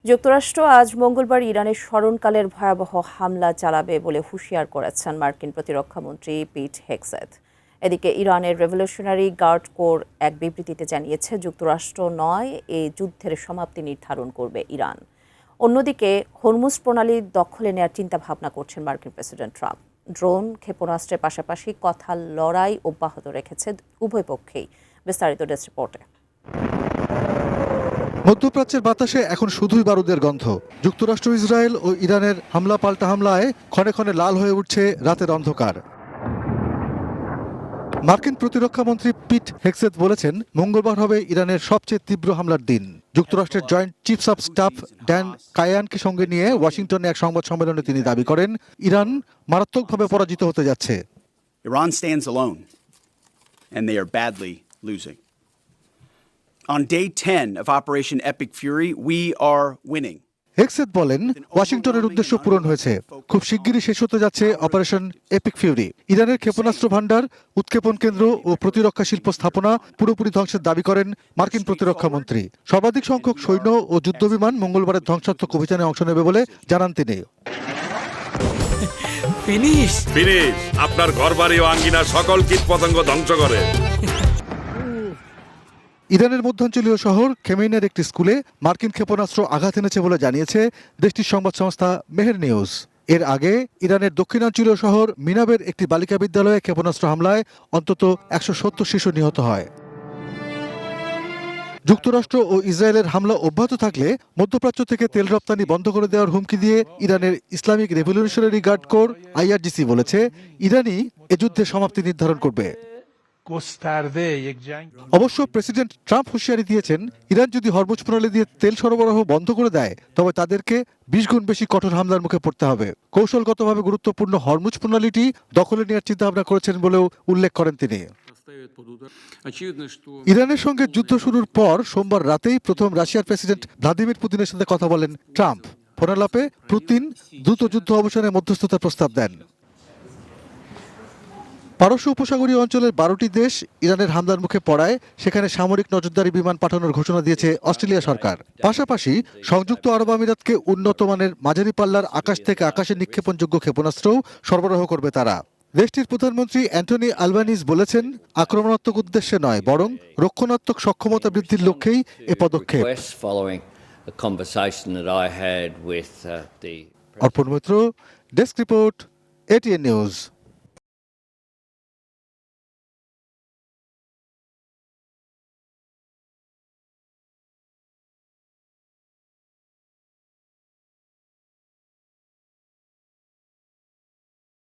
যুক্তরাষ্ট্র আজ মঙ্গলবার ইরানের স্মরণকালের ভয়াবহ হামলা চালাবে বলে হুঁশিয়ার করেছেন মার্কিন প্রতিরক্ষামন্ত্রী পিট হেগসেথ। এদিকে ইরানের রেভলিউশনারি গার্ড কোর এক বিবৃতিতে জানিয়েছে, যুক্তরাষ্ট্র নয়, এই যুদ্ধের সমাপ্তি নির্ধারণ করবে ইরান। অন্যদিকে হরমুজ প্রণালী দখলে নেওয়ার চিন্তাভাবনা করছেন মার্কিন প্রেসিডেন্ট ট্রাম্প। ড্রোন ক্ষেপণাস্ত্রের পাশাপাশি কথা লড়াই অব্যাহত রেখেছে উভয় পক্ষেই। বিস্তারিত ডেস্ক রিপোর্টে। মধ্যপ্রাচ্যের বাতাসে এখন শুধুই বারুদের গন্ধ। যুক্তরাষ্ট্র, ইসরায়েল ও ইরানের হামলা পাল্টা হামলায় ক্ষণে ক্ষণে লাল হয়ে উঠছে রাতের অন্ধকার। মার্কিন প্রতিরক্ষামন্ত্রী পিট হেগসেথ বলেছেন, মঙ্গলবার হবে ইরানের সবচেয়ে তীব্র হামলার দিন। যুক্তরাষ্ট্রের joint chiefs of staff Dan কায়ানকে সঙ্গে নিয়ে ওয়াশিংটনে এক সংবাদ সম্মেলনে তিনি দাবি করেন, ইরান মারাত্মকভাবে পরাজিত হতে যাচ্ছে। Iran stands alone and they are badly losing. On day 10 of Operation Epic Fury, we are winning. Hegseth বলেন, ওয়াশিংটনের উদ্দেশ্য পূরণ হয়েছে। খুব শিগগিরই শেষ হতে যাচ্ছে অপারেশন এপিক ফিউরি। ইরানের ক্ষেপণাস্ত্র ভান্ডার, উৎক্ষেপণ কেন্দ্র ও প্রতিরক্ষা শিল্প স্থাপনা পুরোপুরি ধ্বংসের দাবি করেন মার্কিন প্রতিরক্ষামন্ত্রী। সর্বাধিক সংখ্যক সৈন্য ও যুদ্ধবিমান মঙ্গলবারের ধ্বংসাত্মক অভিযানে অংশ নেবে বলে জানান তিনি। ফিনিশ আপনার ঘরবাড়ি ও আঙ্গিনার সকল কীটপতঙ্গ ধ্বংস করে। ইরানের মধ্যাঞ্চলীয় শহর খেমেইনের একটি স্কুলে মার্কিন ক্ষেপণাস্ত্র আঘাত এনেছে বলে জানিয়েছে দেশটির সংবাদ সংস্থা মেহের নিউজ। এর আগে ইরানের দক্ষিণাঞ্চলীয় শহর মিনাবের একটি বালিকা বিদ্যালয়ে ক্ষেপণাস্ত্র হামলায় অন্তত 170 শিশু নিহত হয়। যুক্তরাষ্ট্র ও ইসরায়েলের হামলা অব্যাহত থাকলে মধ্যপ্রাচ্য থেকে তেল রপ্তানি বন্ধ করে দেওয়ার হুমকি দিয়ে ইরানের Islamic revolutionary guard corps IRGC বলেছে, ইরানই এ যুদ্ধের সমাপ্তি নির্ধারণ করবে। অবশ্য প্রেসিডেন্ট ট্রাম্প হুঁশিয়ারি দিয়েছেন, ইরান যদি হরমুজ প্রণালী দিয়ে তেল সরবরাহ বন্ধ করে দেয় তবে তাদেরকে 20 গুণ বেশি কঠোর হামলার মুখে পড়তে হবে। কৌশলগতভাবে গুরুত্বপূর্ণ হরমুজ প্রণালীটি দখলে নেওয়ার চিন্তাভাবনা করেছেন বলেও উল্লেখ করেন তিনি। ইরানের সঙ্গে যুদ্ধ শুরুর পর সোমবার রাতেই প্রথম রাশিয়ার প্রেসিডেন্ট ভ্লাদিমির পুতিনের সাথে কথা বলেন ট্রাম্প। ফোনালাপে পুতিন দ্রুত যুদ্ধ অবসানে মধ্যস্থতার প্রস্তাব দেন। পারস্য উপসাগরীয় অঞ্চলের 12টি দেশ ইরানের হামলার মুখে পড়ায় সেখানে সামরিক নজরদারি বিমান পাঠানোর ঘোষণা দিয়েছে অস্ট্রেলিয়া সরকার। পাশাপাশি সংযুক্ত আরব আমিরাতকে উন্নত মানের মাঝারি পাল্লার আকাশ থেকে আকাশে নিক্ষেপণযোগ্য ক্ষেপণাস্ত্রও সরবরাহ করবে তারা। দেশটির প্রধানমন্ত্রী অ্যান্টনি আলবানিজ বলেছেন, আক্রমণাত্মক উদ্দেশ্যে নয়, বরং রক্ষণাত্মক সক্ষমতা বৃদ্ধির লক্ষ্যেই এ পদক্ষেপ। Arpan Maitra, desk report, ATN news.